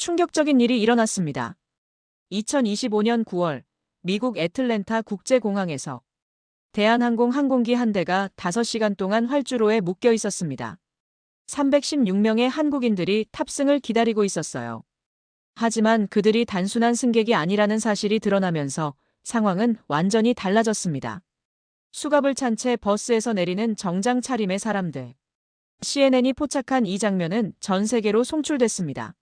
충격적인 일이 일어났습니다. 2025년 9월 미국 애틀랜타 국제공항에서 대한항공 항공기 한 대가 5시간 동안 활주로에 묶여 있었습니다. 316명의 한국인들이 탑승을 기다리고 있었어요. 하지만 그들이 단순한 승객이 아니라는 사실이 드러나면서 상황은 완전히 달라졌습니다. 수갑을 찬 채 버스에서 내리는 정장 차림의 사람들. CNN이 포착한 이 장면은 전 세계로 송출됐습니다.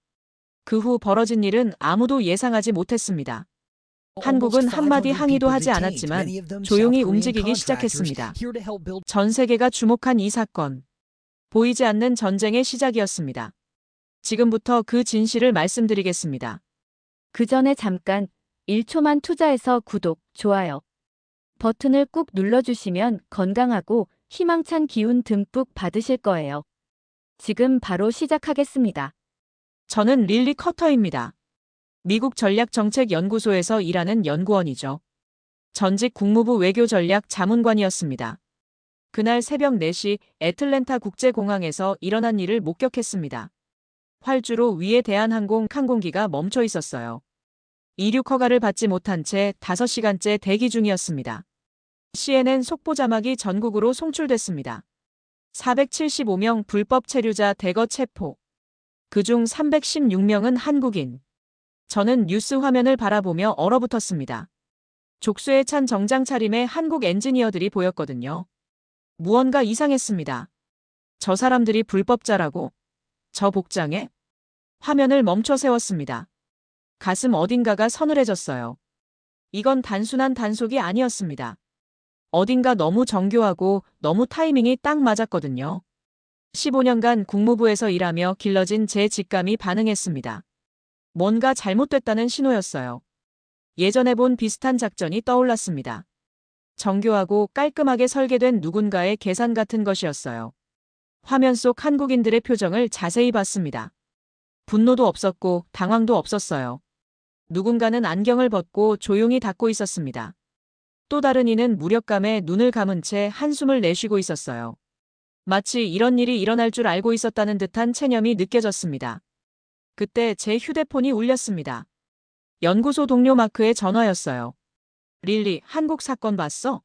그 후 벌어진 일은 아무도 예상하지 못했습니다. 한국은 한마디 항의도 하지 않았지만 조용히 움직이기 시작했습니다. 전 세계가 주목한 이 사건. 보이지 않는 전쟁의 시작이었습니다. 지금부터 그 진실을 말씀드리겠습니다. 그 전에 잠깐 1초만 투자해서 구독, 좋아요 버튼을 꾹 눌러주시면 건강하고 희망찬 기운 듬뿍 받으실 거예요. 지금 바로 시작하겠습니다. 저는 릴리 커터입니다. 미국 전략정책연구소에서 일하는 연구원이죠. 전직 국무부 외교전략 자문관이었습니다. 그날 새벽 4시 애틀랜타 국제공항에서 일어난 일을 목격했습니다. 활주로 위에 대한항공 항공기가 멈춰 있었어요. 이륙 허가를 받지 못한 채 5시간째 대기 중이었습니다. CNN 속보 자막이 전국으로 송출됐습니다. 475명 불법 체류자 대거 체포. 그중 316명은 한국인. 저는 뉴스 화면을 바라보며 얼어붙었습니다. 족쇄에 찬 정장 차림의 한국 엔지니어들이 보였거든요. 무언가 이상했습니다. 저 사람들이 불법자라고? 저 복장에? 화면을 멈춰 세웠습니다. 가슴 어딘가가 서늘해졌어요. 이건 단순한 단속이 아니었습니다. 어딘가 너무 정교하고 너무 타이밍이 딱 맞았거든요. 15년간 국무부에서 일하며 길러진 제 직감이 반응했습니다. 뭔가 잘못됐다는 신호였어요. 예전에 본 비슷한 작전이 떠올랐습니다. 정교하고 깔끔하게 설계된 누군가의 계산 같은 것이었어요. 화면 속 한국인들의 표정을 자세히 봤습니다. 분노도 없었고 당황도 없었어요. 누군가는 안경을 벗고 조용히 닫고 있었습니다. 또 다른 이는 무력감에 눈을 감은 채 한숨을 내쉬고 있었어요. 마치 이런 일이 일어날 줄 알고 있었다는 듯한 체념이 느껴졌습니다. 그때 제 휴대폰이 울렸습니다. 연구소 동료 마크의 전화였어요. 릴리, 한국 사건 봤어?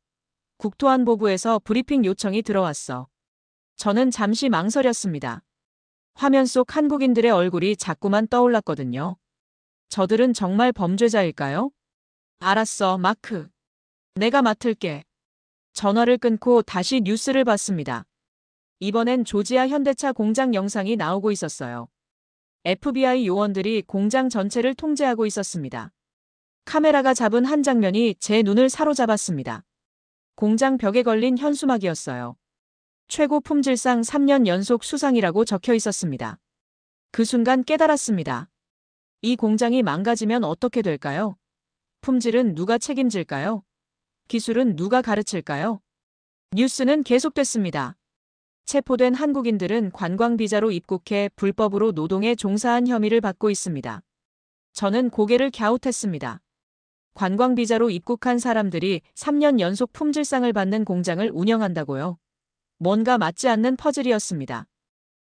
국토안보부에서 브리핑 요청이 들어왔어. 저는 잠시 망설였습니다. 화면 속 한국인들의 얼굴이 자꾸만 떠올랐거든요. 저들은 정말 범죄자일까요? 알았어, 마크. 내가 맡을게. 전화를 끊고 다시 뉴스를 봤습니다. 이번엔 조지아 현대차 공장 영상이 나오고 있었어요. FBI 요원들이 공장 전체를 통제하고 있었습니다. 카메라가 잡은 한 장면이 제 눈을 사로잡았습니다. 공장 벽에 걸린 현수막이었어요. 최고 품질상 3년 연속 수상이라고 적혀 있었습니다. 그 순간 깨달았습니다. 이 공장이 망가지면 어떻게 될까요? 품질은 누가 책임질까요? 기술은 누가 가르칠까요? 뉴스는 계속됐습니다. 체포된 한국인들은 관광비자로 입국해 불법으로 노동에 종사한 혐의를 받고 있습니다. 저는 고개를 갸웃했습니다. 관광비자로 입국한 사람들이 3년 연속 품질상을 받는 공장을 운영한다고요? 뭔가 맞지 않는 퍼즐이었습니다.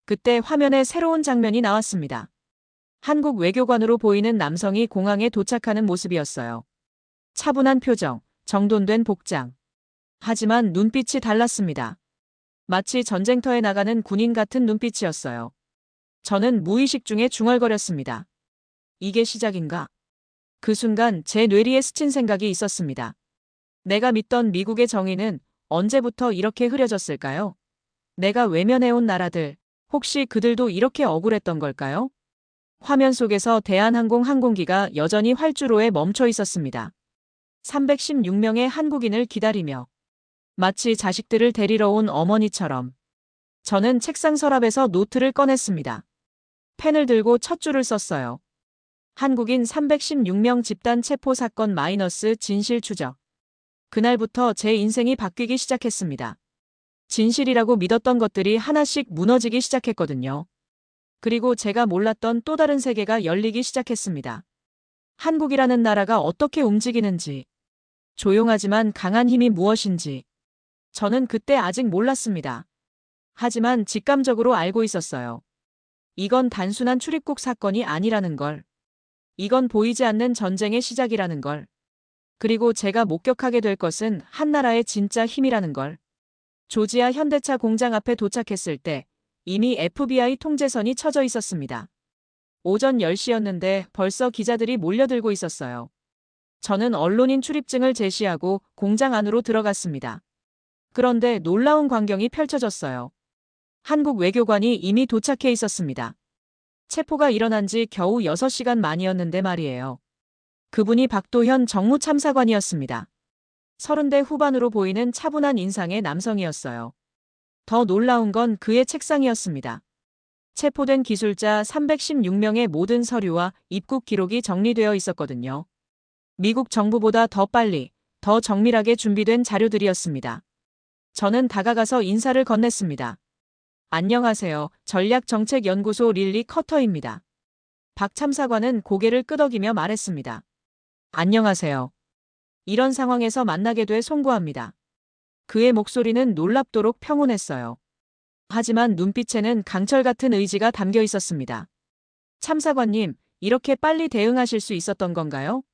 그때 화면에 새로운 장면이 나왔습니다. 한국 외교관으로 보이는 남성이 공항에 도착하는 모습이었어요. 차분한 표정, 정돈된 복장. 하지만 눈빛이 달랐습니다. 마치 전쟁터에 나가는 군인 같은 눈빛이었어요. 저는 무의식 중에 중얼거렸습니다. 이게 시작인가? 그 순간 제 뇌리에 스친 생각이 있었습니다. 내가 믿던 미국의 정의는 언제부터 이렇게 흐려졌을까요? 내가 외면해온 나라들, 혹시 그들도 이렇게 억울했던 걸까요? 화면 속에서 대한항공 항공기가 여전히 활주로에 멈춰 있었습니다. 316명의 한국인을 기다리며 마치 자식들을 데리러 온 어머니처럼 저는 책상 서랍에서 노트를 꺼냈습니다. 펜을 들고 첫 줄을 썼어요. 한국인 316명 집단 체포 사건 마이너스 진실 추적. 그날부터 제 인생이 바뀌기 시작했습니다. 진실이라고 믿었던 것들이 하나씩 무너지기 시작했거든요. 그리고 제가 몰랐던 또 다른 세계가 열리기 시작했습니다. 한국이라는 나라가 어떻게 움직이는지, 조용하지만 강한 힘이 무엇인지, 저는 그때 아직 몰랐습니다. 하지만 직감적으로 알고 있었어요. 이건 단순한 출입국 사건이 아니라는 걸. 이건 보이지 않는 전쟁의 시작이라는 걸. 그리고 제가 목격하게 될 것은 한 나라의 진짜 힘이라는 걸. 조지아 현대차 공장 앞에 도착했을 때 이미 FBI 통제선이 쳐져 있었습니다. 오전 10시였는데 벌써 기자들이 몰려들고 있었어요. 저는 언론인 출입증을 제시하고 공장 안으로 들어갔습니다. 그런데 놀라운 광경이 펼쳐졌어요. 한국 외교관이 이미 도착해 있었습니다. 체포가 일어난 지 겨우 6시간 만이었는데 말이에요. 그분이 박도현 정무참사관이었습니다. 30대 후반으로 보이는 차분한 인상의 남성이었어요. 더 놀라운 건 그의 책상이었습니다. 체포된 기술자 316명의 모든 서류와 입국 기록이 정리되어 있었거든요. 미국 정부보다 더 빨리, 더 정밀하게 준비된 자료들이었습니다. 저는 다가가서 인사를 건넸습니다. 안녕하세요. 전략정책연구소 릴리 커터입니다. 박 참사관은 고개를 끄덕이며 말했습니다. 안녕하세요. 이런 상황에서 만나게 돼 송구합니다. 그의 목소리는 놀랍도록 평온했어요. 하지만 눈빛에는 강철 같은 의지가 담겨 있었습니다. 참사관님, 이렇게 빨리 대응하실 수 있었던 건가요?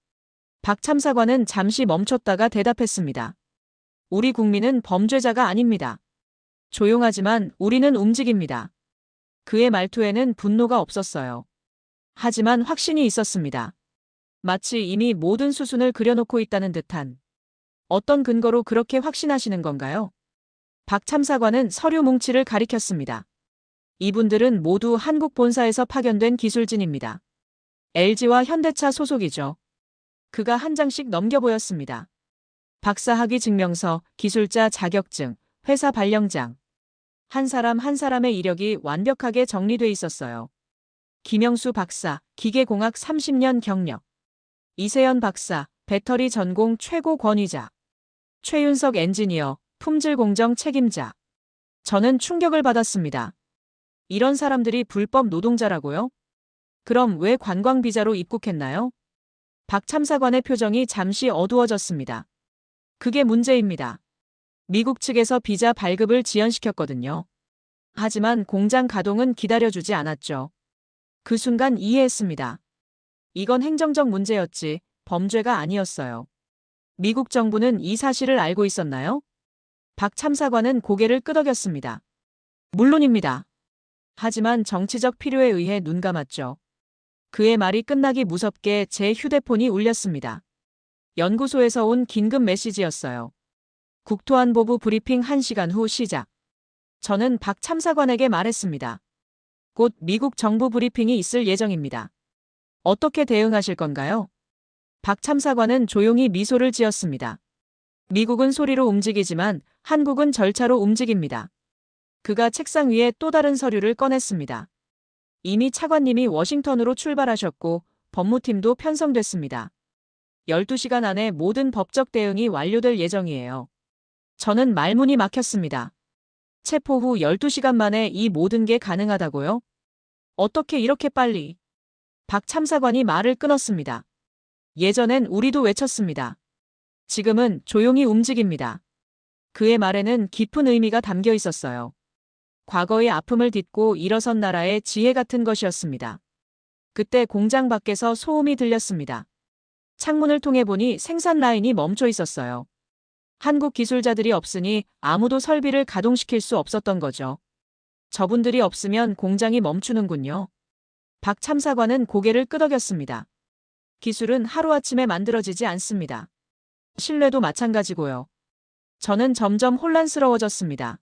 박 참사관은 잠시 멈췄다가 대답했습니다. 우리 국민은 범죄자가 아닙니다. 조용하지만 우리는 움직입니다. 그의 말투에는 분노가 없었어요. 하지만 확신이 있었습니다. 마치 이미 모든 수순을 그려놓고 있다는 듯한. 어떤 근거로 그렇게 확신하시는 건가요? 박 참사관은 서류 뭉치를 가리켰습니다. 이분들은 모두 한국 본사에서 파견된 기술진입니다. LG와 현대차 소속이죠. 그가 한 장씩 넘겨 보였습니다. 박사학위 증명서, 기술자 자격증, 회사 발령장. 한 사람 한 사람의 이력이 완벽하게 정리돼 있었어요. 김영수 박사, 기계공학 30년 경력. 이세연 박사, 배터리 전공 최고 권위자. 최윤석 엔지니어, 품질 공정 책임자. 저는 충격을 받았습니다. 이런 사람들이 불법 노동자라고요? 그럼 왜 관광비자로 입국했나요? 박 참사관의 표정이 잠시 어두워졌습니다. 그게 문제입니다. 미국 측에서 비자 발급을 지연시켰거든요. 하지만 공장 가동은 기다려주지 않았죠. 그 순간 이해했습니다. 이건 행정적 문제였지 범죄가 아니었어요. 미국 정부는 이 사실을 알고 있었나요? 박 참사관은 고개를 끄덕였습니다. 물론입니다. 하지만 정치적 필요에 의해 눈 감았죠. 그의 말이 끝나기 무섭게 제 휴대폰이 울렸습니다. 연구소에서 온 긴급 메시지였어요. 국토안보부 브리핑 1시간 후 시작. 저는 박 참사관에게 말했습니다. 곧 미국 정부 브리핑이 있을 예정입니다. 어떻게 대응하실 건가요? 박 참사관은 조용히 미소를 지었습니다. 미국은 소리로 움직이지만 한국은 절차로 움직입니다. 그가 책상 위에 또 다른 서류를 꺼냈습니다. 이미 차관님이 워싱턴으로 출발하셨고 법무팀도 편성됐습니다. 12시간 안에 모든 법적 대응이 완료될 예정이에요. 저는 말문이 막혔습니다. 체포 후 12시간 만에 이 모든 게 가능하다고요? 어떻게 이렇게 빨리? 박 참사관이 말을 끊었습니다. 예전엔 우리도 외쳤습니다. 지금은 조용히 움직입니다. 그의 말에는 깊은 의미가 담겨 있었어요. 과거의 아픔을 딛고 일어선 나라의 지혜 같은 것이었습니다. 그때 공장 밖에서 소음이 들렸습니다. 창문을 통해 보니 생산 라인이 멈춰 있었어요. 한국 기술자들이 없으니 아무도 설비를 가동시킬 수 없었던 거죠. 저분들이 없으면 공장이 멈추는군요. 박 참사관은 고개를 끄덕였습니다. 기술은 하루아침에 만들어지지 않습니다. 신뢰도 마찬가지고요. 저는 점점 혼란스러워졌습니다.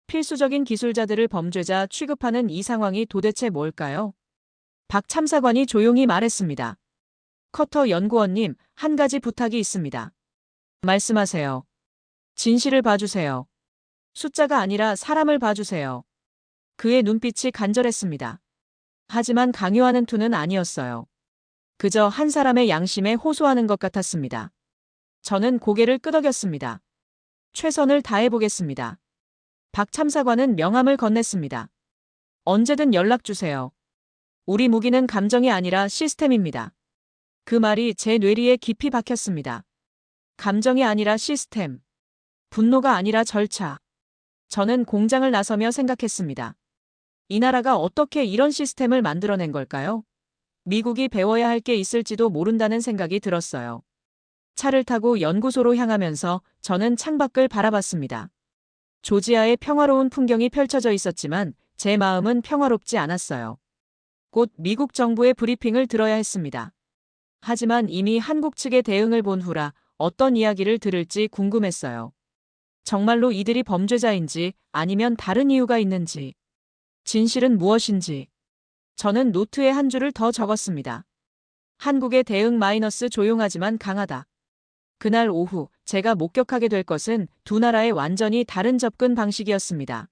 필수적인 기술자들을 범죄자 취급하는 이 상황이 도대체 뭘까요? 박 참사관이 조용히 말했습니다. 커터 연구원님, 한 가지 부탁이 있습니다. 말씀하세요. 진실을 봐주세요. 숫자가 아니라 사람을 봐주세요. 그의 눈빛이 간절했습니다. 하지만 강요하는 투는 아니었어요. 그저 한 사람의 양심에 호소하는 것 같았습니다. 저는 고개를 끄덕였습니다. 최선을 다해보겠습니다. 박 참사관은 명함을 건넸습니다. 언제든 연락주세요. 우리 무기는 감정이 아니라 시스템입니다. 그 말이 제 뇌리에 깊이 박혔습니다. 감정이 아니라 시스템. 분노가 아니라 절차. 저는 공장을 나서며 생각했습니다. 이 나라가 어떻게 이런 시스템을 만들어낸 걸까요? 미국이 배워야 할 게 있을지도 모른다는 생각이 들었어요. 차를 타고 연구소로 향하면서 저는 창밖을 바라봤습니다. 조지아의 평화로운 풍경이 펼쳐져 있었지만 제 마음은 평화롭지 않았어요. 곧 미국 정부의 브리핑을 들어야 했습니다. 하지만 이미 한국 측의 대응을 본 후라 어떤 이야기를 들을지 궁금했어요. 정말로 이들이 범죄자인지 아니면 다른 이유가 있는지, 진실은 무엇인지. 저는 노트에 한 줄을 더 적었습니다. 한국의 대응 마이너스 조용하지만 강하다. 그날 오후 제가 목격하게 될 것은 두 나라의 완전히 다른 접근 방식이었습니다.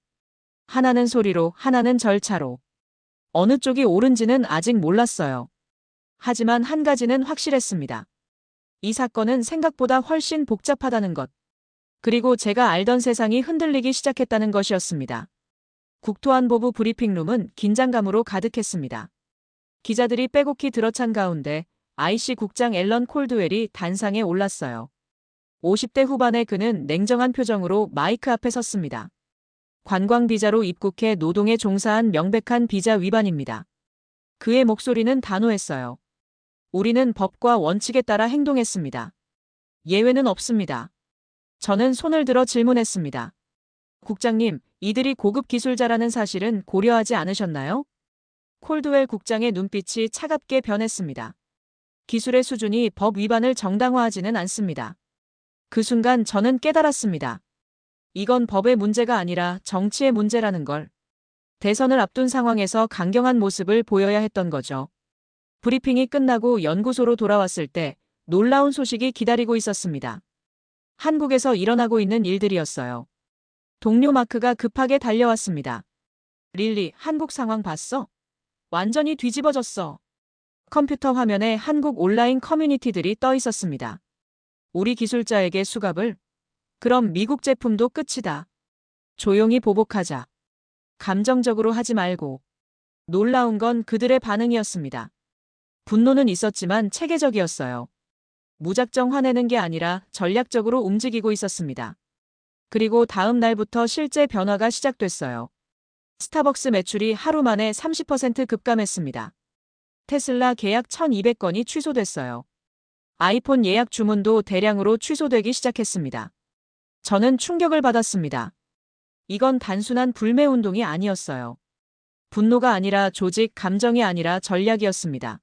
하나는 소리로, 하나는 절차로. 어느 쪽이 옳은지는 아직 몰랐어요. 하지만 한 가지는 확실했습니다. 이 사건은 생각보다 훨씬 복잡하다는 것. 그리고 제가 알던 세상이 흔들리기 시작했다는 것이었습니다. 국토안보부 브리핑룸은 긴장감으로 가득했습니다. 기자들이 빼곡히 들어찬 가운데 IC 국장 앨런 콜드웰이 단상에 올랐어요. 50대 후반의 그는 냉정한 표정으로 마이크 앞에 섰습니다. 관광 비자로 입국해 노동에 종사한 명백한 비자 위반입니다. 그의 목소리는 단호했어요. 우리는 법과 원칙에 따라 행동했습니다. 예외는 없습니다. 저는 손을 들어 질문했습니다. 국장님, 이들이 고급 기술자라는 사실은 고려하지 않으셨나요? 콜드웰 국장의 눈빛이 차갑게 변했습니다. 기술의 수준이 법 위반을 정당화하지는 않습니다. 그 순간 저는 깨달았습니다. 이건 법의 문제가 아니라 정치의 문제라는 걸. 대선을 앞둔 상황에서 강경한 모습을 보여야 했던 거죠. 브리핑이 끝나고 연구소로 돌아왔을 때 놀라운 소식이 기다리고 있었습니다. 한국에서 일어나고 있는 일들이었어요. 동료 마크가 급하게 달려왔습니다. 릴리, 한국 상황 봤어? 완전히 뒤집어졌어. 컴퓨터 화면에 한국 온라인 커뮤니티들이 떠 있었습니다. 우리 기술자에게 수갑을? 그럼 미국 제품도 끝이다. 조용히 보복하자. 감정적으로 하지 말고. 놀라운 건 그들의 반응이었습니다. 분노는 있었지만 체계적이었어요. 무작정 화내는 게 아니라 전략적으로 움직이고 있었습니다. 그리고 다음 날부터 실제 변화가 시작됐어요. 스타벅스 매출이 하루 만에 30% 급감했습니다. 테슬라 계약 1,200건이 취소됐어요. 아이폰 예약 주문도 대량으로 취소되기 시작했습니다. 저는 충격을 받았습니다. 이건 단순한 불매운동이 아니었어요. 분노가 아니라 조직, 감정이 아니라 전략이었습니다.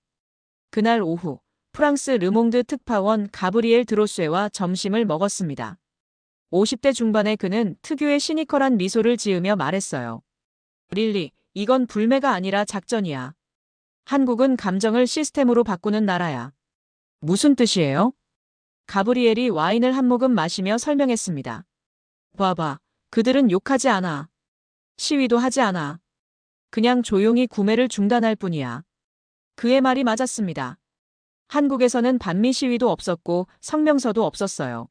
그날 오후 프랑스 르몽드 특파원 가브리엘 드로스웨와 점심을 먹었습니다. 50대 중반의 그는 특유의 시니컬한 미소를 지으며 말했어요. 릴리, 이건 불매가 아니라 작전이야. 한국은 감정을 시스템으로 바꾸는 나라야. 무슨 뜻이에요? 가브리엘이 와인을 한 모금 마시며 설명했습니다. 봐봐, 그들은 욕하지 않아. 시위도 하지 않아. 그냥 조용히 구매를 중단할 뿐이야. 그의 말이 맞았습니다. 한국에서는 반미 시위도 없었고 성명서도 없었어요.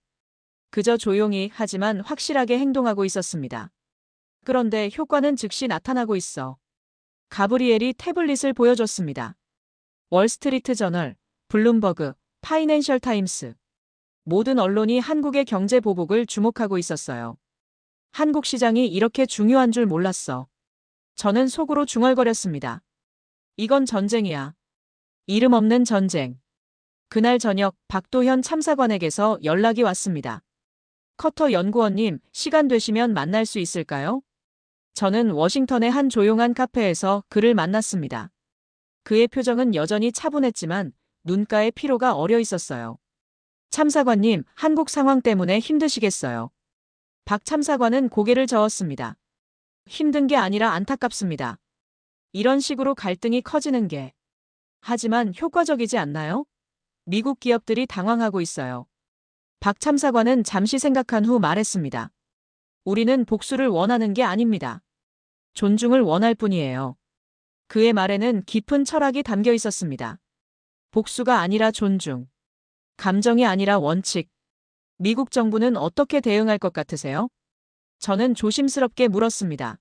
그저 조용히 하지만 확실하게 행동하고 있었습니다. 그런데 효과는 즉시 나타나고 있어. 가브리엘이 태블릿을 보여줬습니다. 월스트리트 저널, 블룸버그, 파이낸셜 타임스. 모든 언론이 한국의 경제 보복을 주목하고 있었어요. 한국 시장이 이렇게 중요한 줄 몰랐어. 저는 속으로 중얼거렸습니다. 이건 전쟁이야. 이름 없는 전쟁. 그날 저녁 박도현 참사관에게서 연락이 왔습니다. 커터 연구원님, 시간 되시면 만날 수 있을까요? 저는 워싱턴의 한 조용한 카페에서 그를 만났습니다. 그의 표정은 여전히 차분했지만 눈가에 피로가 어려 있었어요. 참사관님, 한국 상황 때문에 힘드시겠어요. 박 참사관은 고개를 저었습니다. 힘든 게 아니라 안타깝습니다. 이런 식으로 갈등이 커지는 게. 하지만 효과적이지 않나요? 미국 기업들이 당황하고 있어요. 박 참사관은 잠시 생각한 후 말했습니다. 우리는 복수를 원하는 게 아닙니다. 존중을 원할 뿐이에요. 그의 말에는 깊은 철학이 담겨 있었습니다. 복수가 아니라 존중. 감정이 아니라 원칙. 미국 정부는 어떻게 대응할 것 같으세요? 저는 조심스럽게 물었습니다.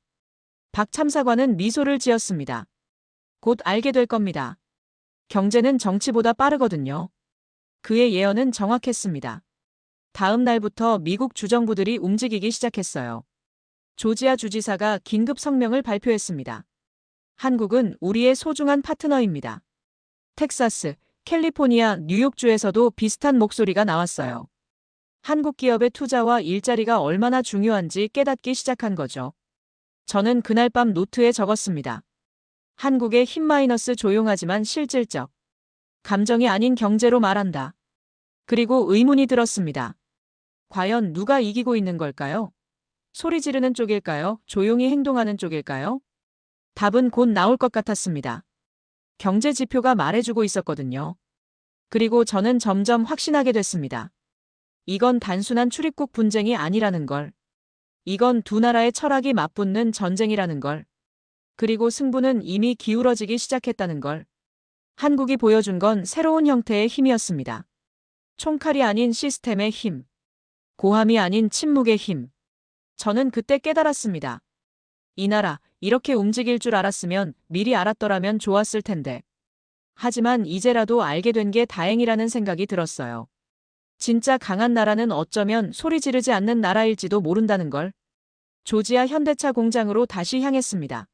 박 참사관은 미소를 지었습니다. 곧 알게 될 겁니다. 경제는 정치보다 빠르거든요. 그의 예언은 정확했습니다. 다음 날부터 미국 주정부들이 움직이기 시작했어요. 조지아 주지사가 긴급 성명을 발표했습니다. 한국은 우리의 소중한 파트너입니다. 텍사스, 캘리포니아, 뉴욕주에서도 비슷한 목소리가 나왔어요. 한국 기업의 투자와 일자리가 얼마나 중요한지 깨닫기 시작한 거죠. 저는 그날 밤 노트에 적었습니다. 한국의 힘 마이너스 조용하지만 실질적. 감정이 아닌 경제로 말한다. 그리고 의문이 들었습니다. 과연 누가 이기고 있는 걸까요? 소리 지르는 쪽일까요? 조용히 행동하는 쪽일까요? 답은 곧 나올 것 같았습니다. 경제 지표가 말해주고 있었거든요. 그리고 저는 점점 확신하게 됐습니다. 이건 단순한 출입국 분쟁이 아니라는 걸. 이건 두 나라의 철학이 맞붙는 전쟁이라는 걸. 그리고 승부는 이미 기울어지기 시작했다는 걸. 한국이 보여준 건 새로운 형태의 힘이었습니다. 총칼이 아닌 시스템의 힘. 고함이 아닌 침묵의 힘. 저는 그때 깨달았습니다. 이 나라, 이렇게 움직일 줄 알았으면 미리 알았더라면 좋았을 텐데. 하지만 이제라도 알게 된 게 다행이라는 생각이 들었어요. 진짜 강한 나라는 어쩌면 소리 지르지 않는 나라일지도 모른다는 걸. 조지아 현대차 공장으로 다시 향했습니다.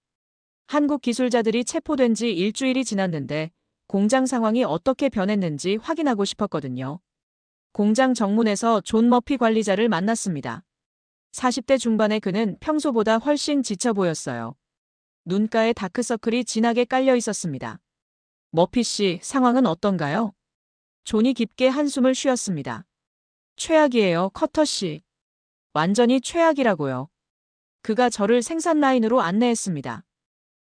한국 기술자들이 체포된 지 일주일이 지났는데 공장 상황이 어떻게 변했는지 확인하고 싶었거든요. 공장 정문에서 존 머피 관리자를 만났습니다. 40대 중반의 그는 평소보다 훨씬 지쳐 보였어요. 눈가에 다크서클이 진하게 깔려 있었습니다. 머피 씨, 상황은 어떤가요? 존이 깊게 한숨을 쉬었습니다. 최악이에요, 커터 씨. 완전히 최악이라고요. 그가 저를 생산 라인으로 안내했습니다.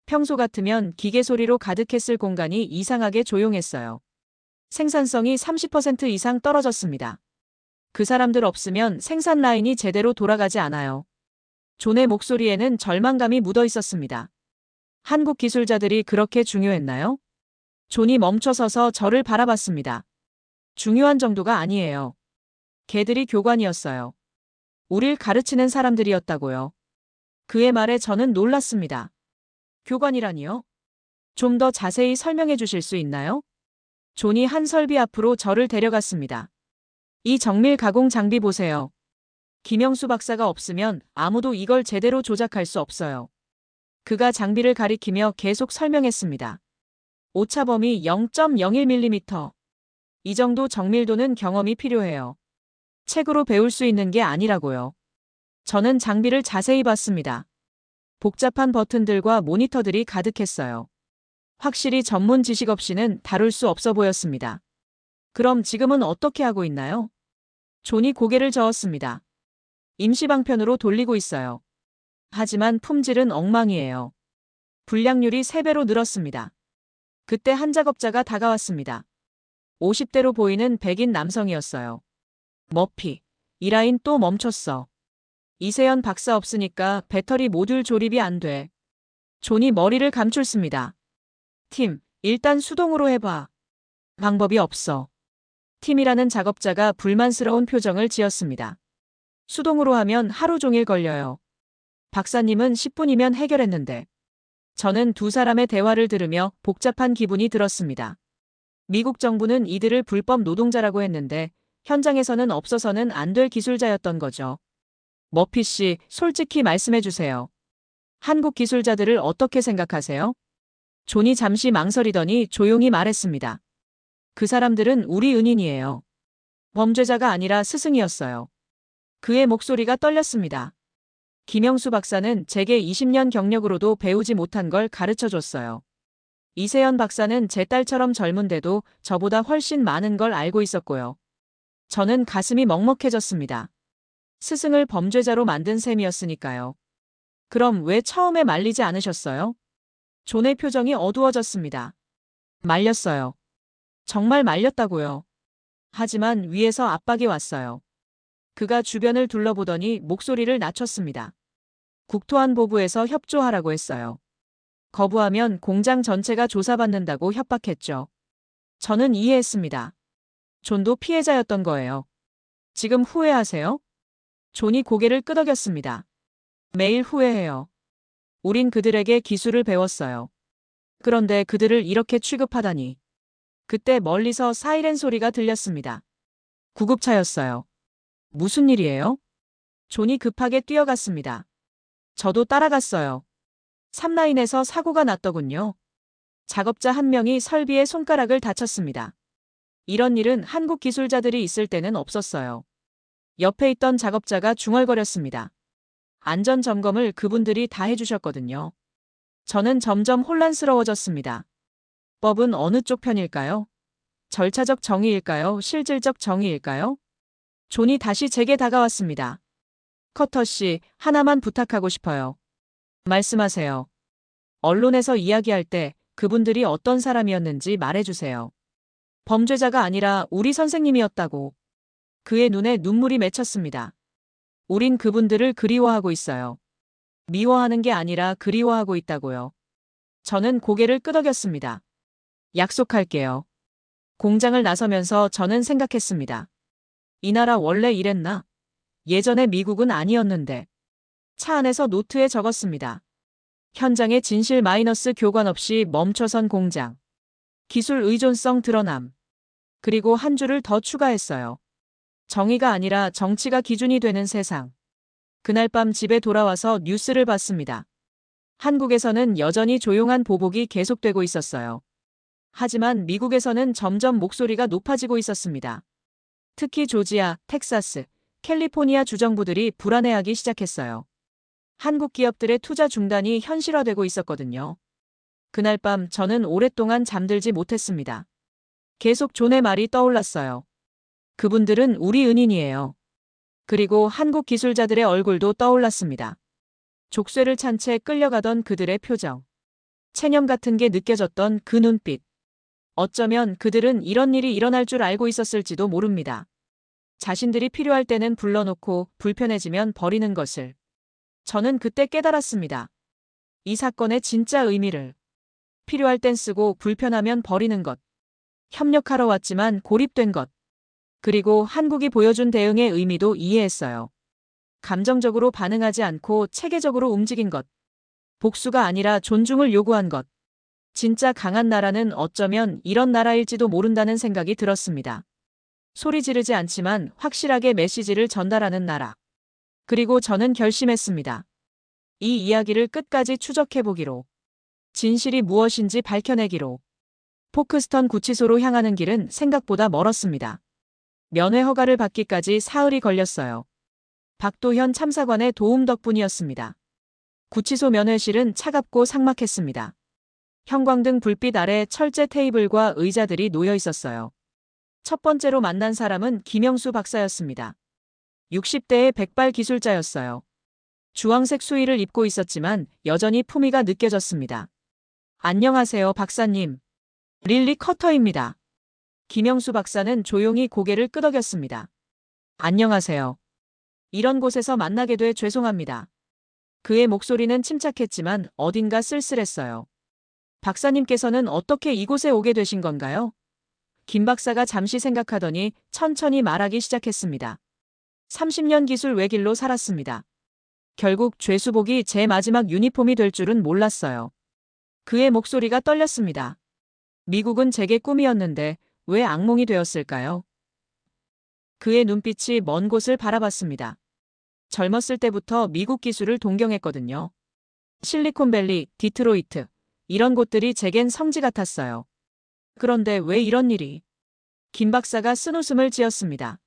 평소 같으면 기계 소리로 가득했을 공간이 이상하게 조용했어요. 생산성이 30% 이상 떨어졌습니다. 그 사람들 없으면 생산 라인이 제대로 돌아가지 않아요. 존의 목소리에는 절망감이 묻어 있었습니다. 한국 기술자들이 그렇게 중요했나요? 존이 멈춰서서 저를 바라봤습니다. 중요한 정도가 아니에요. 걔들이 교관이었어요. 우릴 가르치는 사람들이었다고요. 그의 말에 저는 놀랐습니다. 교관이라니요? 좀 더 자세히 설명해 주실 수 있나요? 존이 한 설비 앞으로 저를 데려갔습니다. 이 정밀 가공 장비 보세요. 김영수 박사가 없으면 아무도 이걸 제대로 조작할 수 없어요. 그가 장비를 가리키며 계속 설명했습니다. 오차 범위 0.01mm. 이 정도 정밀도는 경험이 필요해요. 책으로 배울 수 있는 게 아니라고요. 저는 장비를 자세히 봤습니다. 복잡한 버튼들과 모니터들이 가득했어요. 확실히 전문 지식 없이는 다룰 수 없어 보였습니다. 그럼 지금은 어떻게 하고 있나요? 존이 고개를 저었습니다. 임시방편으로 돌리고 있어요. 하지만 품질은 엉망이에요. 불량률이 3배로 늘었습니다. 그때 한 작업자가 다가왔습니다. 50대로 보이는 백인 남성이었어요. 머피, 이 라인 또 멈췄어. 이세연 박사 없으니까 배터리 모듈 조립이 안 돼. 존이 머리를 감출습니다. 팀, 일단 수동으로 해봐. 방법이 없어. 팀이라는 작업자가 불만스러운 표정을 지었습니다. 수동으로 하면 하루 종일 걸려요. 박사님은 10분이면 해결했는데. 저는 두 사람의 대화를 들으며 복잡한 기분이 들었습니다. 미국 정부는 이들을 불법 노동자라고 했는데 현장에서는 없어서는 안 될 기술자였던 거죠. 머피 씨, 솔직히 말씀해 주세요. 한국 기술자들을 어떻게 생각하세요? 존이 잠시 망설이더니 조용히 말했습니다. 그 사람들은 우리 은인이에요. 범죄자가 아니라 스승이었어요. 그의 목소리가 떨렸습니다. 김영수 박사는 제게 20년 경력으로도 배우지 못한 걸 가르쳐 줬어요. 이세연 박사는 제 딸처럼 젊은데도 저보다 훨씬 많은 걸 알고 있었고요. 저는 가슴이 먹먹해졌습니다. 스승을 범죄자로 만든 셈이었으니까요. 그럼 왜 처음에 말리지 않으셨어요? 존의 표정이 어두워졌습니다. 말렸어요. 정말 말렸다고요. 하지만 위에서 압박이 왔어요. 그가 주변을 둘러보더니 목소리를 낮췄습니다. 국토안보부에서 협조하라고 했어요. 거부하면 공장 전체가 조사받는다고 협박했죠. 저는 이해했습니다. 존도 피해자였던 거예요. 지금 후회하세요? 존이 고개를 끄덕였습니다. 매일 후회해요. 우린 그들에게 기술을 배웠어요. 그런데 그들을 이렇게 취급하다니. 그때 멀리서 사이렌 소리가 들렸습니다. 구급차였어요. 무슨 일이에요? 존이 급하게 뛰어갔습니다. 저도 따라갔어요. 3라인에서 사고가 났더군요. 작업자 한 명이 설비에 손가락을 다쳤습니다. 이런 일은 한국 기술자들이 있을 때는 없었어요. 옆에 있던 작업자가 중얼거렸습니다. 안전 점검을 그분들이 다 해주셨거든요. 저는 점점 혼란스러워졌습니다. 법은 어느 쪽 편일까요? 절차적 정의일까요? 실질적 정의일까요? 존이 다시 제게 다가왔습니다. 커터 씨, 하나만 부탁하고 싶어요. 말씀하세요. 언론에서 이야기할 때 그분들이 어떤 사람이었는지 말해주세요. 범죄자가 아니라 우리 선생님이었다고. 그의 눈에 눈물이 맺혔습니다. 우린 그분들을 그리워하고 있어요. 미워하는 게 아니라 그리워하고 있다고요. 저는 고개를 끄덕였습니다. 약속할게요. 공장을 나서면서 저는 생각했습니다. 이 나라 원래 이랬나? 예전에 미국은 아니었는데. 차 안에서 노트에 적었습니다. 현장의 진실 마이너스 교관 없이 멈춰선 공장. 기술 의존성 드러남. 그리고 한 줄을 더 추가했어요. 정의가 아니라 정치가 기준이 되는 세상. 그날 밤 집에 돌아와서 뉴스를 봤습니다. 한국에서는 여전히 조용한 보복이 계속되고 있었어요. 하지만 미국에서는 점점 목소리가 높아지고 있었습니다. 특히 조지아, 텍사스, 캘리포니아 주정부들이 불안해하기 시작했어요. 한국 기업들의 투자 중단이 현실화되고 있었거든요. 그날 밤 저는 오랫동안 잠들지 못했습니다. 계속 존의 말이 떠올랐어요. 그분들은 우리 은인이에요. 그리고 한국 기술자들의 얼굴도 떠올랐습니다. 족쇄를 찬 채 끌려가던 그들의 표정. 체념 같은 게 느껴졌던 그 눈빛. 어쩌면 그들은 이런 일이 일어날 줄 알고 있었을지도 모릅니다. 자신들이 필요할 때는 불러놓고 불편해지면 버리는 것을. 저는 그때 깨달았습니다. 이 사건의 진짜 의미를. 필요할 땐 쓰고 불편하면 버리는 것. 협력하러 왔지만 고립된 것. 그리고 한국이 보여준 대응의 의미도 이해했어요. 감정적으로 반응하지 않고 체계적으로 움직인 것. 복수가 아니라 존중을 요구한 것. 진짜 강한 나라는 어쩌면 이런 나라일지도 모른다는 생각이 들었습니다. 소리 지르지 않지만 확실하게 메시지를 전달하는 나라. 그리고 저는 결심했습니다. 이 이야기를 끝까지 추적해보기로. 진실이 무엇인지 밝혀내기로. 포크스턴 구치소로 향하는 길은 생각보다 멀었습니다. 면회 허가를 받기까지 사흘이 걸렸어요. 박도현 참사관의 도움 덕분이었습니다. 구치소 면회실은 차갑고 삭막했습니다. 형광등 불빛 아래 철제 테이블과 의자들이 놓여 있었어요. 첫 번째로 만난 사람은 김영수 박사였습니다. 60대의 백발 기술자였어요. 주황색 수의를 입고 있었지만 여전히 품위가 느껴졌습니다. 안녕하세요, 박사님. 릴리 커터입니다. 김영수 박사는 조용히 고개를 끄덕였습니다. 안녕하세요. 이런 곳에서 만나게 돼 죄송합니다. 그의 목소리는 침착했지만 어딘가 쓸쓸했어요. 박사님께서는 어떻게 이곳에 오게 되신 건가요? 김 박사가 잠시 생각하더니 천천히 말하기 시작했습니다. 30년 기술 외길로 살았습니다. 결국 죄수복이 제 마지막 유니폼이 될 줄은 몰랐어요. 그의 목소리가 떨렸습니다. 미국은 제게 꿈이었는데 왜 악몽이 되었을까요? 그의 눈빛이 먼 곳을 바라봤습니다. 젊었을 때부터 미국 기술을 동경했거든요. 실리콘밸리, 디트로이트, 이런 곳들이 제겐 성지 같았어요. 그런데 왜 이런 일이? 김 박사가 쓴웃음을 지었습니다.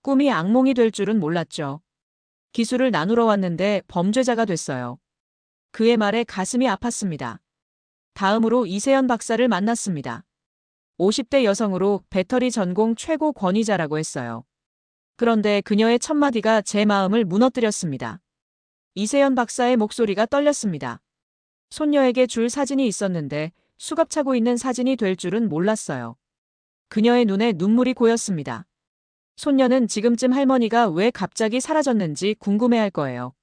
꿈이 악몽이 될 줄은 몰랐죠. 기술을 나누러 왔는데 범죄자가 됐어요. 그의 말에 가슴이 아팠습니다. 다음으로 이세연 박사를 만났습니다. 50대 여성으로 배터리 전공 최고 권위자라고 했어요. 그런데 그녀의 첫마디가 제 마음을 무너뜨렸습니다. 이세연 박사의 목소리가 떨렸습니다. 손녀에게 줄 사진이 있었는데 수갑 차고 있는 사진이 될 줄은 몰랐어요. 그녀의 눈에 눈물이 고였습니다. 손녀는 지금쯤 할머니가 왜 갑자기 사라졌는지 궁금해할 거예요.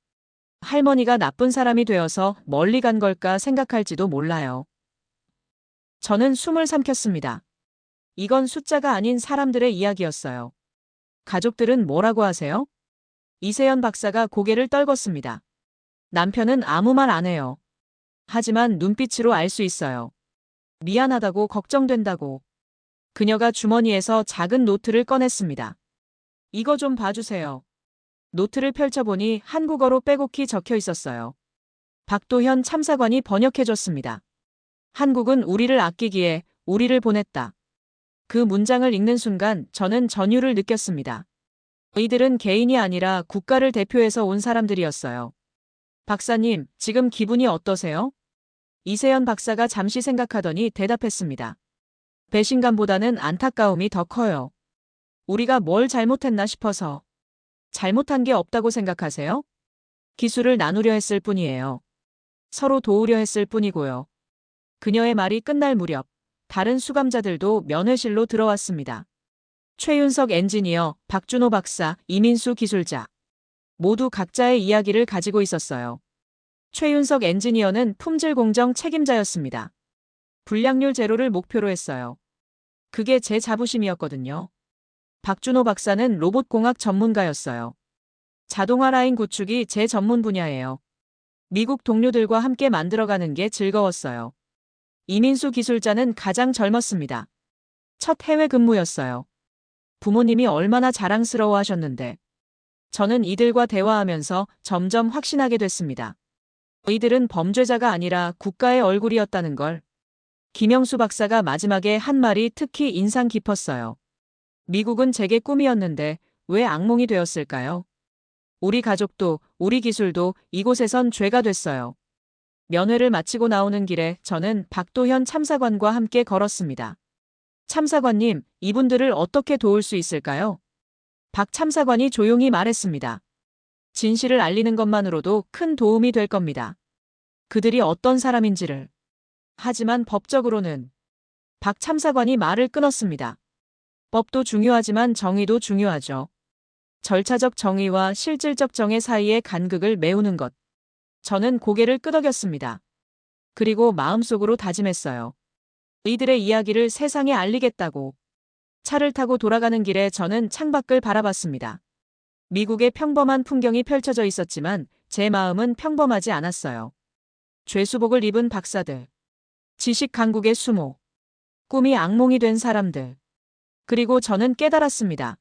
할머니가 나쁜 사람이 되어서 멀리 간 걸까 생각할지도 몰라요. 저는 숨을 삼켰습니다. 이건 숫자가 아닌 사람들의 이야기였어요. 가족들은 뭐라고 하세요? 이세연 박사가 고개를 떨궜습니다. 남편은 아무 말 안 해요. 하지만 눈빛으로 알 수 있어요. 미안하다고 걱정된다고. 그녀가 주머니에서 작은 노트를 꺼냈습니다. 이거 좀 봐주세요. 노트를 펼쳐보니 한국어로 빼곡히 적혀 있었어요. 박도현 참사관이 번역해줬습니다. 한국은 우리를 아끼기에 우리를 보냈다. 그 문장을 읽는 순간 저는 전율을 느꼈습니다. 이들은 개인이 아니라 국가를 대표해서 온 사람들이었어요. 박사님, 지금 기분이 어떠세요? 이세연 박사가 잠시 생각하더니 대답했습니다. 배신감보다는 안타까움이 더 커요. 우리가 뭘 잘못했나 싶어서. 잘못한 게 없다고 생각하세요? 기술을 나누려 했을 뿐이에요. 서로 도우려 했을 뿐이고요. 그녀의 말이 끝날 무렵 다른 수감자들도 면회실로 들어왔습니다. 최윤석 엔지니어, 박준호 박사, 이민수 기술자. 모두 각자의 이야기를 가지고 있었어요. 최윤석 엔지니어는 품질 공정 책임자였습니다. 불량률 제로를 목표로 했어요. 그게 제 자부심이었거든요. 박준호 박사는 로봇공학 전문가였어요. 자동화 라인 구축이 제 전문 분야예요. 미국 동료들과 함께 만들어가는 게 즐거웠어요. 이민수 기술자는 가장 젊었습니다. 첫 해외 근무였어요. 부모님이 얼마나 자랑스러워 하셨는데. 저는 이들과 대화하면서 점점 확신하게 됐습니다. 이들은 범죄자가 아니라 국가의 얼굴이었다는 걸. 김영수 박사가 마지막에 한 말이 특히 인상 깊었어요. 미국은 제게 꿈이었는데 왜 악몽이 되었을까요? 우리 가족도, 우리 기술도 이곳에선 죄가 됐어요. 면회를 마치고 나오는 길에 저는 박도현 참사관과 함께 걸었습니다. 참사관님, 이분들을 어떻게 도울 수 있을까요? 박 참사관이 조용히 말했습니다. 진실을 알리는 것만으로도 큰 도움이 될 겁니다. 그들이 어떤 사람인지를. 하지만 법적으로는. 박 참사관이 말을 끊었습니다. 법도 중요하지만 정의도 중요하죠. 절차적 정의와 실질적 정의 사이의 간극을 메우는 것. 저는 고개를 끄덕였습니다. 그리고 마음속으로 다짐했어요. 이들의 이야기를 세상에 알리겠다고. 차를 타고 돌아가는 길에 저는 창밖을 바라봤습니다. 미국의 평범한 풍경이 펼쳐져 있었지만 제 마음은 평범하지 않았어요. 죄수복을 입은 박사들. 지식 강국의 수모. 꿈이 악몽이 된 사람들. 그리고 저는 깨달았습니다.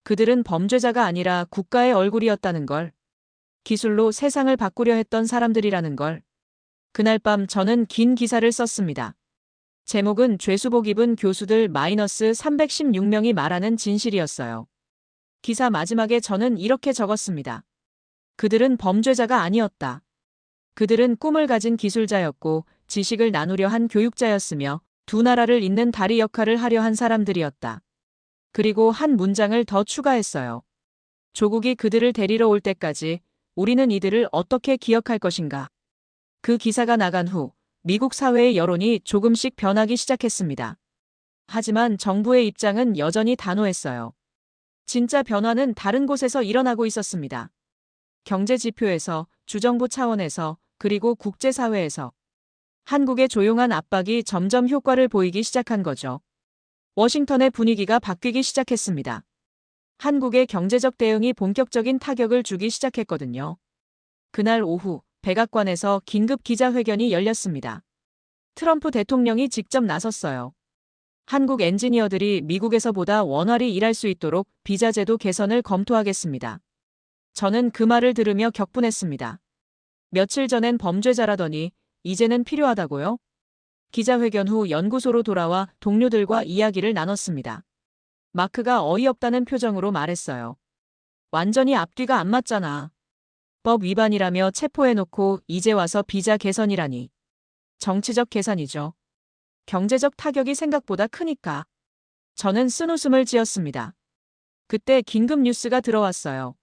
그들은 범죄자가 아니라 국가의 얼굴이었다는 걸. 기술로 세상을 바꾸려 했던 사람들이라는 걸. 그날 밤 저는 긴 기사를 썼습니다. 제목은 죄수복 입은 교수들 -316명이 말하는 진실이었어요. 기사 마지막에 저는 이렇게 적었습니다. 그들은 범죄자가 아니었다. 그들은 꿈을 가진 기술자였고 지식을 나누려 한 교육자였으며 두 나라를 잇는 다리 역할을 하려 한 사람들이었다. 그리고 한 문장을 더 추가했어요. 조국이 그들을 데리러 올 때까지 우리는 이들을 어떻게 기억할 것인가. 그 기사가 나간 후 미국 사회의 여론이 조금씩 변하기 시작했습니다. 하지만 정부의 입장은 여전히 단호했어요. 진짜 변화는 다른 곳에서 일어나고 있었습니다. 경제 지표에서, 주정부 차원에서, 그리고 국제사회에서. 한국의 조용한 압박이 점점 효과를 보이기 시작한 거죠. 워싱턴의 분위기가 바뀌기 시작했습니다. 한국의 경제적 대응이 본격적인 타격을 주기 시작했거든요. 그날 오후 백악관에서 긴급 기자회견이 열렸습니다. 트럼프 대통령이 직접 나섰어요. 한국 엔지니어들이 미국에서보다 원활히 일할 수 있도록 비자 제도 개선을 검토하겠습니다. 저는 그 말을 들으며 격분했습니다. 며칠 전엔 범죄자라더니 이제는 필요하다고요? 기자회견 후 연구소로 돌아와 동료들과 이야기를 나눴습니다. 마크가 어이없다는 표정으로 말했어요. 완전히 앞뒤가 안 맞잖아. 법 위반이라며 체포해놓고 이제 와서 비자 개선이라니. 정치적 계산이죠. 경제적 타격이 생각보다 크니까. 저는 쓴웃음을 지었습니다. 그때 긴급 뉴스가 들어왔어요.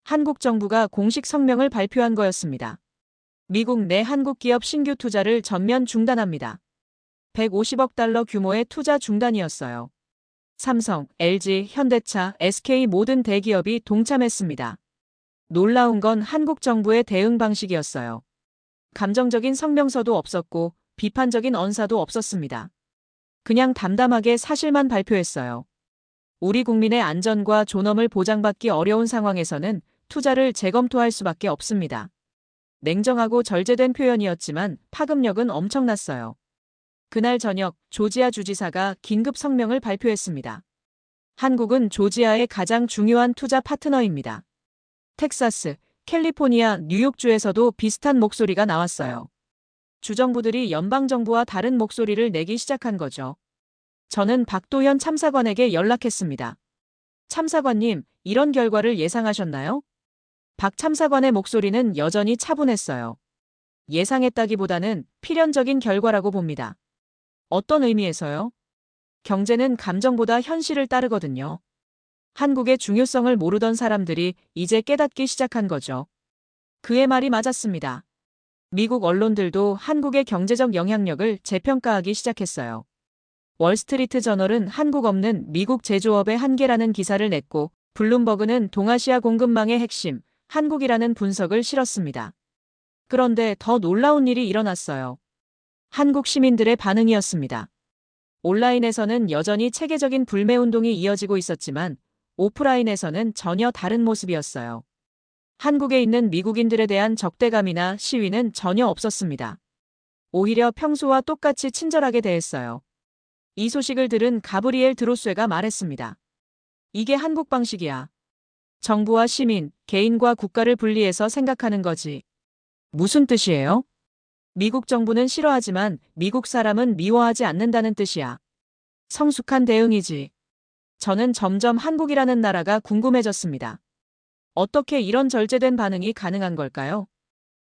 한국 정부가 공식 성명을 발표한 거였습니다. 미국 내 한국 기업 신규 투자를 전면 중단합니다. 150억 달러 규모의 투자 중단이었어요. 삼성, LG, 현대차, SK 모든 대기업이 동참했습니다. 놀라운 건 한국 정부의 대응 방식이었어요. 감정적인 성명서도 없었고 비판적인 언사도 없었습니다. 그냥 담담하게 사실만 발표했어요. 우리 국민의 안전과 존엄을 보장받기 어려운 상황에서는 투자를 재검토할 수밖에 없습니다. 냉정하고 절제된 표현이었지만 파급력은 엄청났어요. 그날 저녁 조지아 주지사가 긴급 성명을 발표했습니다. 한국은 조지아의 가장 중요한 투자 파트너입니다. 텍사스, 캘리포니아, 뉴욕주에서도 비슷한 목소리가 나왔어요. 주정부들이 연방정부와 다른 목소리를 내기 시작한 거죠. 저는 박도현 참사관에게 연락했습니다. 참사관님, 이런 결과를 예상하셨나요? 박 참사관의 목소리는 여전히 차분했어요. 예상했다기보다는 필연적인 결과라고 봅니다. 어떤 의미에서요? 경제는 감정보다 현실을 따르거든요. 한국의 중요성을 모르던 사람들이 이제 깨닫기 시작한 거죠. 그의 말이 맞았습니다. 미국 언론들도 한국의 경제적 영향력을 재평가하기 시작했어요. 월스트리트 저널은 한국 없는 미국 제조업의 한계라는 기사를 냈고, 블룸버그는 동아시아 공급망의 핵심, 한국이라는 분석을 실었습니다. 그런데 더 놀라운 일이 일어났어요. 한국 시민들의 반응이었습니다. 온라인에서는 여전히 체계적인 불매운동이 이어지고 있었지만, 오프라인에서는 전혀 다른 모습이었어요. 한국에 있는 미국인들에 대한 적대감이나 시위는 전혀 없었습니다. 오히려 평소와 똑같이 친절하게 대했어요. 이 소식을 들은 가브리엘 드로쇠가 말했습니다. 이게 한국 방식이야. 정부와 시민, 개인과 국가를 분리해서 생각하는 거지. 무슨 뜻이에요? 미국 정부는 싫어하지만 미국 사람은 미워하지 않는다는 뜻이야. 성숙한 대응이지. 저는 점점 한국이라는 나라가 궁금해졌습니다. 어떻게 이런 절제된 반응이 가능한 걸까요?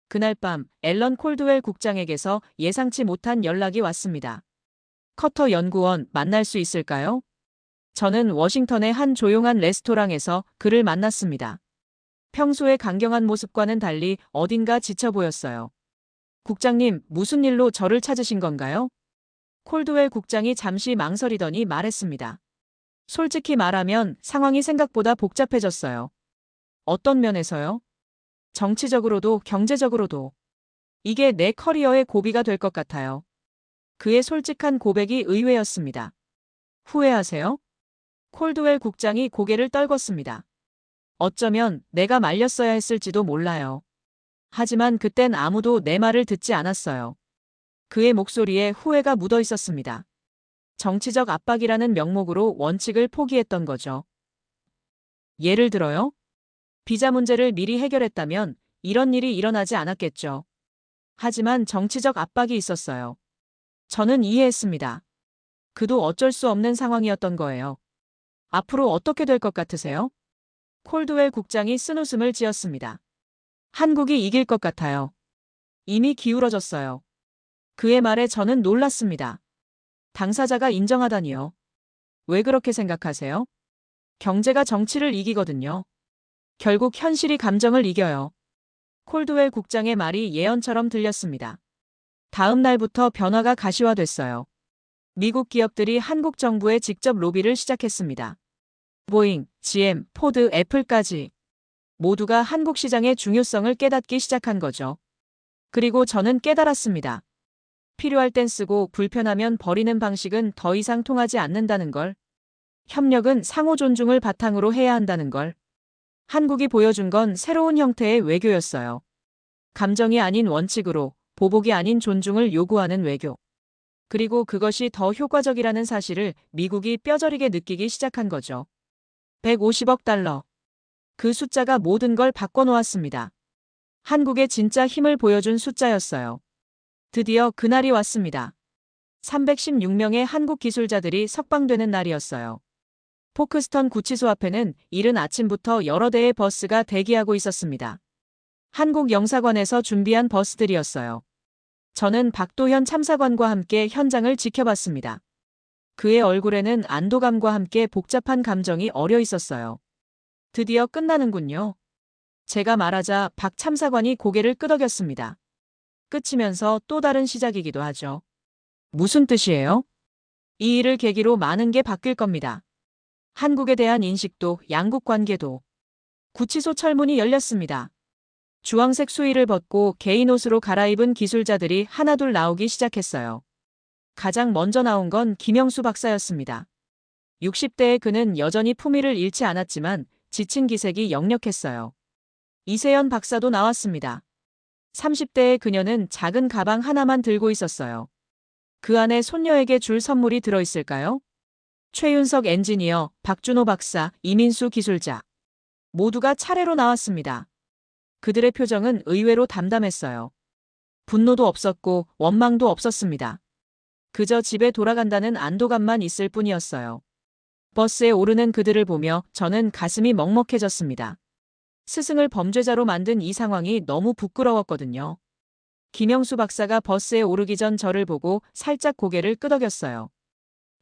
그날 밤 앨런 콜드웰 국장에게서 예상치 못한 연락이 왔습니다. 커터 연구원 만날 수 있을까요? 저는 워싱턴의 한 조용한 레스토랑에서 그를 만났습니다. 평소의 강경한 모습과는 달리 어딘가 지쳐 보였어요. 국장님, 무슨 일로 저를 찾으신 건가요? 콜드웰 국장이 잠시 망설이더니 말했습니다. 솔직히 말하면 상황이 생각보다 복잡해졌어요. 어떤 면에서요? 정치적으로도 경제적으로도. 이게 내 커리어의 고비가 될 것 같아요. 그의 솔직한 고백이 의외였습니다. 후회하세요? 콜드웰 국장이 고개를 떨궜습니다. 어쩌면 내가 말렸어야 했을지도 몰라요. 하지만 그땐 아무도 내 말을 듣지 않았어요. 그의 목소리에 후회가 묻어 있었습니다. 정치적 압박이라는 명목으로 원칙을 포기했던 거죠. 예를 들어요? 비자 문제를 미리 해결했다면 이런 일이 일어나지 않았겠죠. 하지만 정치적 압박이 있었어요. 저는 이해했습니다. 그도 어쩔 수 없는 상황이었던 거예요. 앞으로 어떻게 될 것 같으세요? 콜드웰 국장이 쓴웃음을 지었습니다. 한국이 이길 것 같아요. 이미 기울어졌어요. 그의 말에 저는 놀랐습니다. 당사자가 인정하다니요. 왜 그렇게 생각하세요? 경제가 정치를 이기거든요. 결국 현실이 감정을 이겨요. 콜드웰 국장의 말이 예언처럼 들렸습니다. 다음 날부터 변화가 가시화됐어요. 미국 기업들이 한국 정부에 직접 로비를 시작했습니다. 보잉, GM, 포드, 애플까지. 모두가 한국 시장의 중요성을 깨닫기 시작한 거죠. 그리고 저는 깨달았습니다. 필요할 땐 쓰고 불편하면 버리는 방식은 더 이상 통하지 않는다는 걸. 협력은 상호 존중을 바탕으로 해야 한다는 걸. 한국이 보여준 건 새로운 형태의 외교였어요. 감정이 아닌 원칙으로, 보복이 아닌 존중을 요구하는 외교. 그리고 그것이 더 효과적이라는 사실을 미국이 뼈저리게 느끼기 시작한 거죠. 150억 달러. 그 숫자가 모든 걸 바꿔놓았습니다. 한국의 진짜 힘을 보여준 숫자였어요. 드디어 그날이 왔습니다. 316명의 한국 기술자들이 석방되는 날이었어요. 포크스턴 구치소 앞에는 이른 아침부터 여러 대의 버스가 대기하고 있었습니다. 한국 영사관에서 준비한 버스들이었어요. 저는 박도현 참사관과 함께 현장을 지켜봤습니다. 그의 얼굴에는 안도감과 함께 복잡한 감정이 어려 있었어요. 드디어 끝나는군요. 제가 말하자 박 참사관이 고개를 끄덕였습니다. 끝이면서 또 다른 시작이기도 하죠. 무슨 뜻이에요? 이 일을 계기로 많은 게 바뀔 겁니다. 한국에 대한 인식도 양국 관계도. 구치소 철문이 열렸습니다. 주황색 수의를 벗고 개인 옷으로 갈아입은 기술자들이 하나둘 나오기 시작했어요. 가장 먼저 나온 건 김영수 박사였습니다. 60대의 그는 여전히 품위를 잃지 않았지만 지친 기색이 역력했어요. 이세연 박사도 나왔습니다. 30대의 그녀는 작은 가방 하나만 들고 있었어요. 그 안에 손녀에게 줄 선물이 들어있을까요? 최윤석 엔지니어, 박준호 박사, 이민수 기술자. 모두가 차례로 나왔습니다. 그들의 표정은 의외로 담담했어요. 분노도 없었고 원망도 없었습니다. 그저 집에 돌아간다는 안도감만 있을 뿐이었어요. 버스에 오르는 그들을 보며 저는 가슴이 먹먹해졌습니다. 스승을 범죄자로 만든 이 상황이 너무 부끄러웠거든요. 김영수 박사가 버스에 오르기 전 저를 보고 살짝 고개를 끄덕였어요.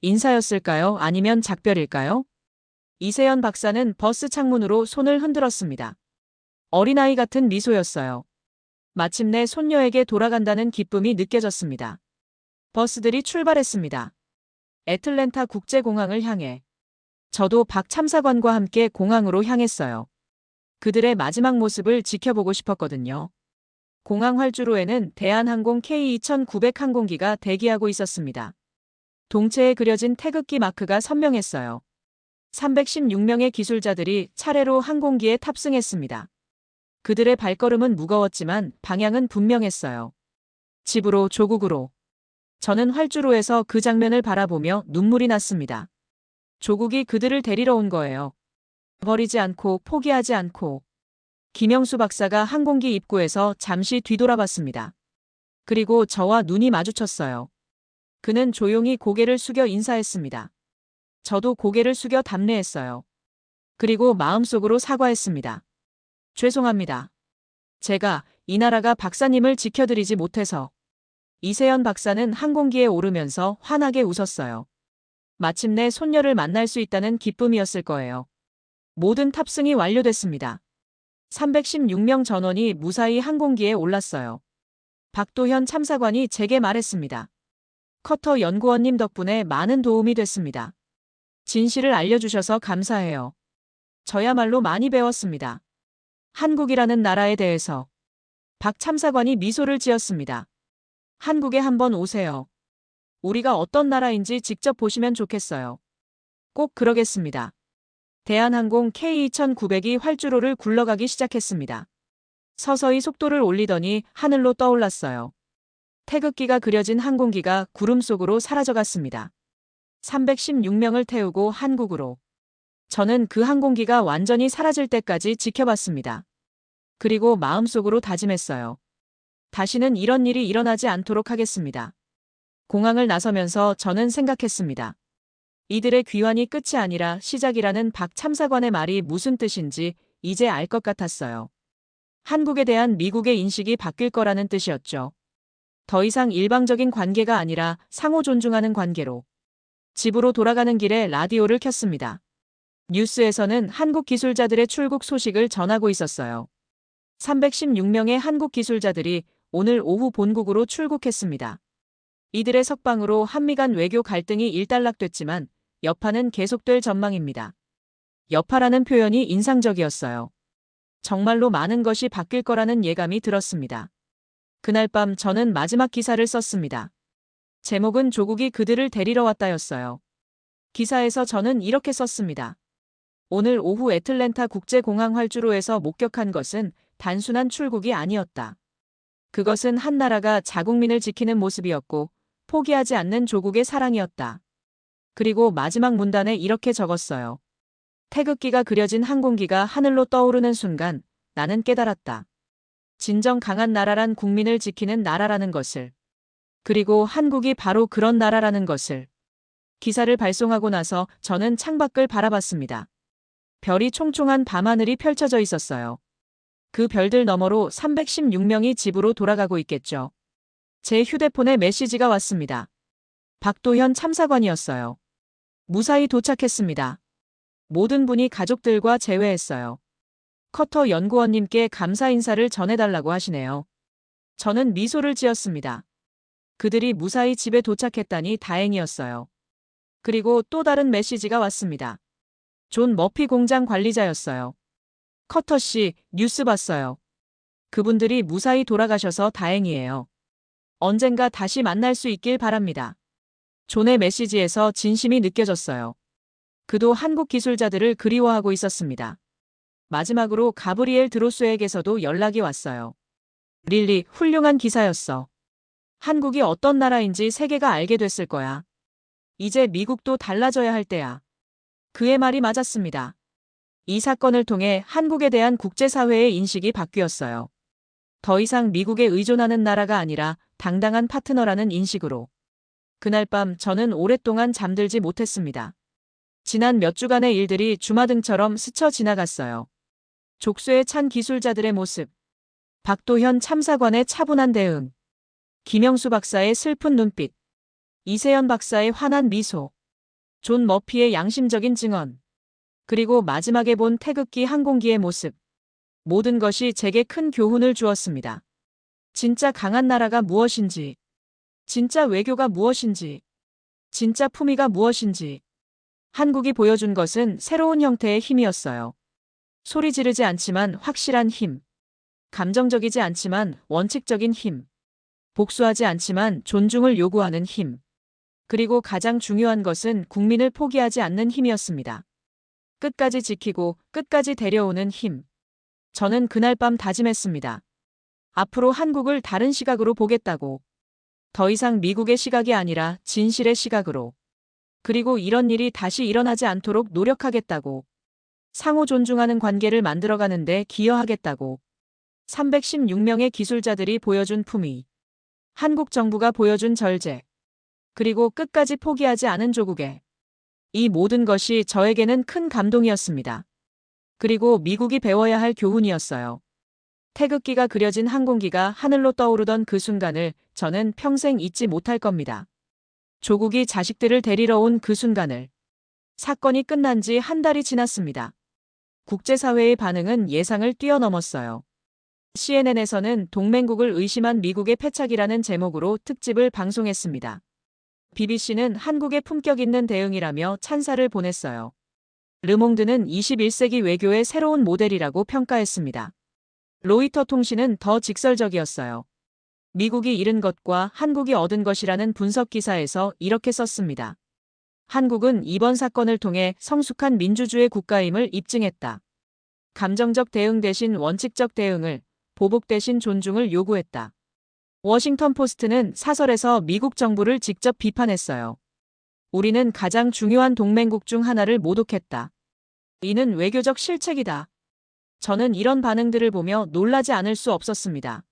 인사였을까요? 아니면 작별일까요? 이세연 박사는 버스 창문으로 손을 흔들었습니다. 어린아이 같은 미소였어요. 마침내 손녀에게 돌아간다는 기쁨이 느껴졌습니다. 버스들이 출발했습니다. 애틀랜타 국제공항을 향해. 저도 박 참사관과 함께 공항으로 향했어요. 그들의 마지막 모습을 지켜보고 싶었거든요. 공항 활주로에는 대한항공 K2900 항공기가 대기하고 있었습니다. 동체에 그려진 태극기 마크가 선명했어요. 316명의 기술자들이 차례로 항공기에 탑승했습니다. 그들의 발걸음은 무거웠지만 방향은 분명했어요. 집으로, 조국으로. 저는 활주로에서 그 장면을 바라보며 눈물이 났습니다. 조국이 그들을 데리러 온 거예요. 버리지 않고 포기하지 않고. 김영수 박사가 항공기 입구에서 잠시 뒤돌아봤습니다. 그리고 저와 눈이 마주쳤어요. 그는 조용히 고개를 숙여 인사했습니다. 저도 고개를 숙여 답례했어요. 그리고 마음속으로 사과했습니다. 죄송합니다. 제가 이 나라가 박사님을 지켜드리지 못해서. 이세연 박사는 항공기에 오르면서 환하게 웃었어요. 마침내 손녀를 만날 수 있다는 기쁨이었을 거예요. 모든 탑승이 완료됐습니다. 316명 전원이 무사히 항공기에 올랐어요. 박도현 참사관이 제게 말했습니다. 커터 연구원님 덕분에 많은 도움이 됐습니다. 진실을 알려주셔서 감사해요. 저야말로 많이 배웠습니다. 한국이라는 나라에 대해서. 박 참사관이 미소를 지었습니다. 한국에 한번 오세요. 우리가 어떤 나라인지 직접 보시면 좋겠어요. 꼭 그러겠습니다. 대한항공 K2900이 활주로를 굴러가기 시작했습니다. 서서히 속도를 올리더니 하늘로 떠올랐어요. 태극기가 그려진 항공기가 구름 속으로 사라져갔습니다. 316명을 태우고 한국으로. 저는 그 항공기가 완전히 사라질 때까지 지켜봤습니다. 그리고 마음속으로 다짐했어요. 다시는 이런 일이 일어나지 않도록 하겠습니다. 공항을 나서면서 저는 생각했습니다. 이들의 귀환이 끝이 아니라 시작이라는 박 참사관의 말이 무슨 뜻인지 이제 알 것 같았어요. 한국에 대한 미국의 인식이 바뀔 거라는 뜻이었죠. 더 이상 일방적인 관계가 아니라 상호 존중하는 관계로. 집으로 돌아가는 길에 라디오를 켰습니다. 뉴스에서는 한국 기술자들의 출국 소식을 전하고 있었어요. 316명의 한국 기술자들이 오늘 오후 본국으로 출국했습니다. 이들의 석방으로 한미 간 외교 갈등이 일단락됐지만 여파는 계속될 전망입니다. 여파라는 표현이 인상적이었어요. 정말로 많은 것이 바뀔 거라는 예감이 들었습니다. 그날 밤 저는 마지막 기사를 썼습니다. 제목은 조국이 그들을 데리러 왔다였어요. 기사에서 저는 이렇게 썼습니다. 오늘 오후 애틀랜타 국제공항 활주로에서 목격한 것은 단순한 출국이 아니었다. 그것은 한 나라가 자국민을 지키는 모습이었고 포기하지 않는 조국의 사랑이었다. 그리고 마지막 문단에 이렇게 적었어요. 태극기가 그려진 항공기가 하늘로 떠오르는 순간 나는 깨달았다. 진정 강한 나라란 국민을 지키는 나라라는 것을. 그리고 한국이 바로 그런 나라라는 것을. 기사를 발송하고 나서 저는 창밖을 바라봤습니다. 별이 총총한 밤하늘이 펼쳐져 있었어요. 그 별들 너머로 316명이 집으로 돌아가고 있겠죠. 제 휴대폰에 메시지가 왔습니다. 박도현 참사관이었어요. 무사히 도착했습니다. 모든 분이 가족들과 재회했어요. 커터 연구원님께 감사 인사를 전해달라고 하시네요. 저는 미소를 지었습니다. 그들이 무사히 집에 도착했다니 다행이었어요. 그리고 또 다른 메시지가 왔습니다. 존 머피 공장 관리자였어요. 커터 씨, 뉴스 봤어요. 그분들이 무사히 돌아가셔서 다행이에요. 언젠가 다시 만날 수 있길 바랍니다. 존의 메시지에서 진심이 느껴졌어요. 그도 한국 기술자들을 그리워하고 있었습니다. 마지막으로 가브리엘 드로스에게서도 연락이 왔어요. 릴리, 훌륭한 기사였어. 한국이 어떤 나라인지 세계가 알게 됐을 거야. 이제 미국도 달라져야 할 때야. 그의 말이 맞았습니다. 이 사건을 통해 한국에 대한 국제사회의 인식이 바뀌었어요. 더 이상 미국에 의존하는 나라가 아니라 당당한 파트너라는 인식으로. 그날 밤 저는 오랫동안 잠들지 못했습니다. 지난 몇 주간의 일들이 주마등처럼 스쳐 지나갔어요. 족쇄에 찬 기술자들의 모습, 박도현 참사관의 차분한 대응, 김영수 박사의 슬픈 눈빛, 이세연 박사의 환한 미소, 존 머피의 양심적인 증언, 그리고 마지막에 본 태극기 항공기의 모습. 모든 것이 제게 큰 교훈을 주었습니다. 진짜 강한 나라가 무엇인지, 진짜 외교가 무엇인지, 진짜 품위가 무엇인지. 한국이 보여준 것은 새로운 형태의 힘이었어요. 소리 지르지 않지만 확실한 힘. 감정적이지 않지만 원칙적인 힘. 복수하지 않지만 존중을 요구하는 힘. 그리고 가장 중요한 것은 국민을 포기하지 않는 힘이었습니다. 끝까지 지키고 끝까지 데려오는 힘. 저는 그날 밤 다짐했습니다. 앞으로 한국을 다른 시각으로 보겠다고. 더 이상 미국의 시각이 아니라 진실의 시각으로. 그리고 이런 일이 다시 일어나지 않도록 노력하겠다고. 상호 존중하는 관계를 만들어가는데 기여하겠다고. 316명의 기술자들이 보여준 품위. 한국 정부가 보여준 절제. 그리고 끝까지 포기하지 않은 조국에. 이 모든 것이 저에게는 큰 감동이었습니다. 그리고 미국이 배워야 할 교훈이었어요. 태극기가 그려진 항공기가 하늘로 떠오르던 그 순간을 저는 평생 잊지 못할 겁니다. 조국이 자식들을 데리러 온 그 순간을. 사건이 끝난 지 한 달이 지났습니다. 국제사회의 반응은 예상을 뛰어넘었어요. CNN에서는 동맹국을 의심한 미국의 패착이라는 제목으로 특집을 방송했습니다. BBC는 한국의 품격 있는 대응이라며 찬사를 보냈어요. 르몽드는 21세기 외교의 새로운 모델이라고 평가했습니다. 로이터 통신은 더 직설적이었어요. 미국이 잃은 것과 한국이 얻은 것이라는 분석 기사에서 이렇게 썼습니다. 한국은 이번 사건을 통해 성숙한 민주주의 국가임을 입증했다. 감정적 대응 대신 원칙적 대응을, 보복 대신 존중을 요구했다. 워싱턴 포스트는 사설에서 미국 정부를 직접 비판했어요. 우리는 가장 중요한 동맹국 중 하나를 모독했다. 이는 외교적 실책이다. 저는 이런 반응들을 보며 놀라지 않을 수 없었습니다.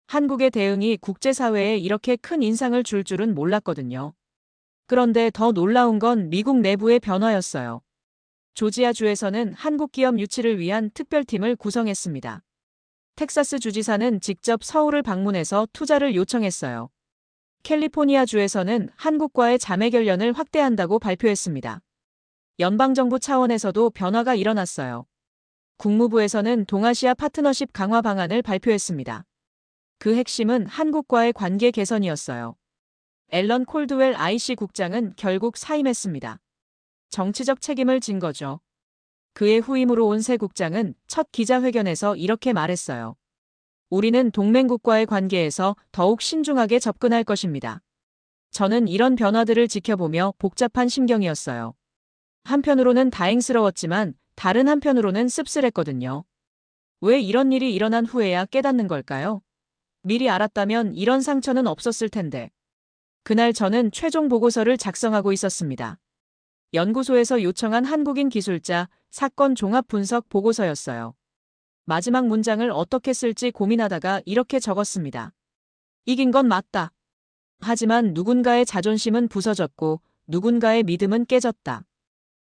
한국의 대응이 국제사회에 이렇게 큰 인상을 줄 줄은 몰랐거든요. 그런데 더 놀라운 건 미국 내부의 변화였어요. 조지아주에서는 한국 기업 유치를 위한 특별팀을 구성했습니다. 텍사스 주지사는 직접 서울을 방문해서 투자를 요청했어요. 캘리포니아주에서는 한국과의 자매 결연을 확대한다고 발표했습니다. 연방정부 차원에서도 변화가 일어났어요. 국무부에서는 동아시아 파트너십 강화 방안을 발표했습니다. 그 핵심은 한국과의 관계 개선이었어요. 앨런 콜드웰 IC 국장은 결국 사임했습니다. 정치적 책임을 진 거죠. 그의 후임으로 온 새 국장은 첫 기자회견에서 이렇게 말했어요. 우리는 동맹국과의 관계에서 더욱 신중하게 접근할 것입니다. 저는 이런 변화들을 지켜보며 복잡한 심경이었어요. 한편으로는 다행스러웠지만 다른 한편으로는 씁쓸했거든요. 왜 이런 일이 일어난 후에야 깨닫는 걸까요? 미리 알았다면 이런 상처는 없었을 텐데. 그날 저는 최종 보고서를 작성하고 있었습니다. 연구소에서 요청한 한국인 기술자 사건 종합 분석 보고서였어요. 마지막 문장을 어떻게 쓸지 고민하다가 이렇게 적었습니다. 이긴 건 맞다. 하지만 누군가의 자존심은 부서졌고 누군가의 믿음은 깨졌다.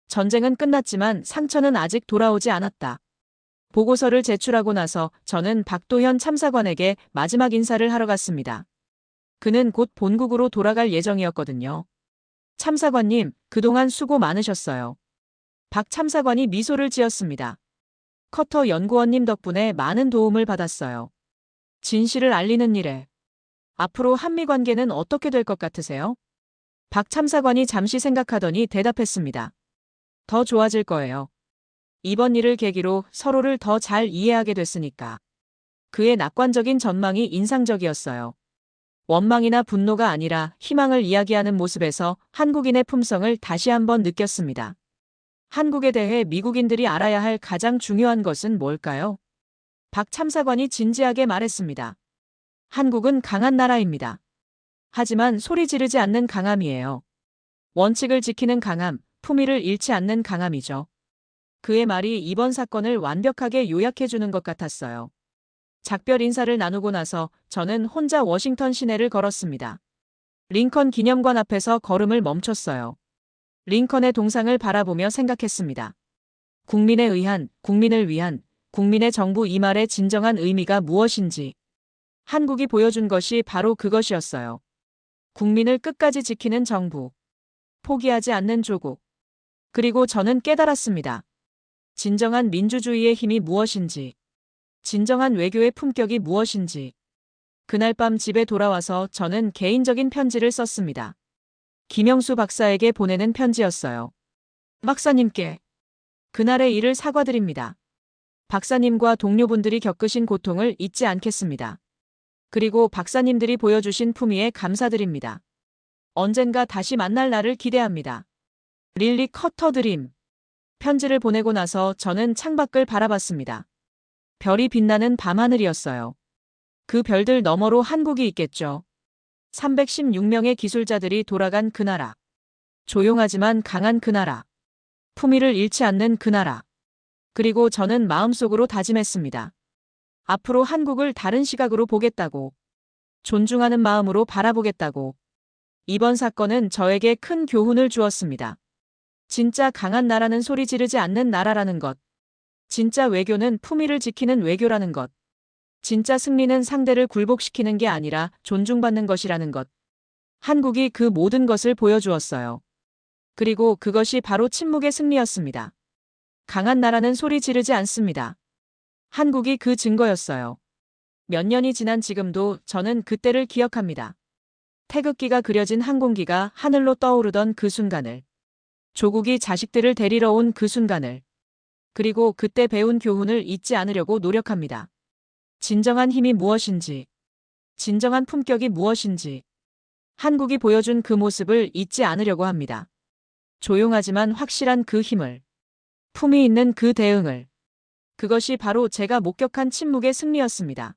전쟁은 끝났지만 상처는 아직 돌아오지 않았다. 보고서를 제출하고 나서 저는 박도현 참사관에게 마지막 인사를 하러 갔습니다. 그는 곧 본국으로 돌아갈 예정이었거든요. 참사관님, 그동안 수고 많으셨어요. 박 참사관이 미소를 지었습니다. 커터 연구원님 덕분에 많은 도움을 받았어요. 진실을 알리는 일에. 앞으로 한미 관계는 어떻게 될 것 같으세요? 박 참사관이 잠시 생각하더니 대답했습니다. 더 좋아질 거예요. 이번 일을 계기로 서로를 더 잘 이해하게 됐으니까. 그의 낙관적인 전망이 인상적이었어요. 원망이나 분노가 아니라 희망을 이야기하는 모습에서 한국인의 품성을 다시 한번 느꼈습니다. 한국에 대해 미국인들이 알아야 할 가장 중요한 것은 뭘까요? 박 참사관이 진지하게 말했습니다. 한국은 강한 나라입니다. 하지만 소리 지르지 않는 강함이에요. 원칙을 지키는 강함, 품위를 잃지 않는 강함이죠. 그의 말이 이번 사건을 완벽하게 요약해주는 것 같았어요. 작별 인사를 나누고 나서 저는 혼자 워싱턴 시내를 걸었습니다. 링컨 기념관 앞에서 걸음을 멈췄어요. 링컨의 동상을 바라보며 생각했습니다. 국민에 의한, 국민을 위한, 국민의 정부 이 말의 진정한 의미가 무엇인지. 한국이 보여준 것이 바로 그것이었어요. 국민을 끝까지 지키는 정부. 포기하지 않는 조국. 그리고 저는 깨달았습니다. 진정한 민주주의의 힘이 무엇인지. 진정한 외교의 품격이 무엇인지. 그날 밤 집에 돌아와서 저는 개인적인 편지를 썼습니다. 김영수 박사에게 보내는 편지였어요. 박사님께 그날의 일을 사과드립니다. 박사님과 동료분들이 겪으신 고통을 잊지 않겠습니다. 그리고 박사님들이 보여주신 품위에 감사드립니다. 언젠가 다시 만날 날을 기대합니다. 릴리 커터 드림. 편지를 보내고 나서 저는 창밖을 바라봤습니다. 별이 빛나는 밤하늘이었어요. 그 별들 너머로 한국이 있겠죠. 316명의 기술자들이 돌아간 그 나라. 조용하지만 강한 그 나라. 품위를 잃지 않는 그 나라. 그리고 저는 마음속으로 다짐했습니다. 앞으로 한국을 다른 시각으로 보겠다고. 존중하는 마음으로 바라보겠다고. 이번 사건은 저에게 큰 교훈을 주었습니다. 진짜 강한 나라는 소리 지르지 않는 나라라는 것. 진짜 외교는 품위를 지키는 외교라는 것. 진짜 승리는 상대를 굴복시키는 게 아니라 존중받는 것이라는 것. 한국이 그 모든 것을 보여주었어요. 그리고 그것이 바로 침묵의 승리였습니다. 강한 나라는 소리 지르지 않습니다. 한국이 그 증거였어요. 몇 년이 지난 지금도 저는 그때를 기억합니다. 태극기가 그려진 항공기가 하늘로 떠오르던 그 순간을. 조국이 자식들을 데리러 온 그 순간을. 그리고 그때 배운 교훈을 잊지 않으려고 노력합니다. 진정한 힘이 무엇인지. 진정한 품격이 무엇인지. 한국이 보여준 그 모습을 잊지 않으려고 합니다. 조용하지만 확실한 그 힘을. 품위 있는 그 대응을. 그것이 바로 제가 목격한 침묵의 승리였습니다.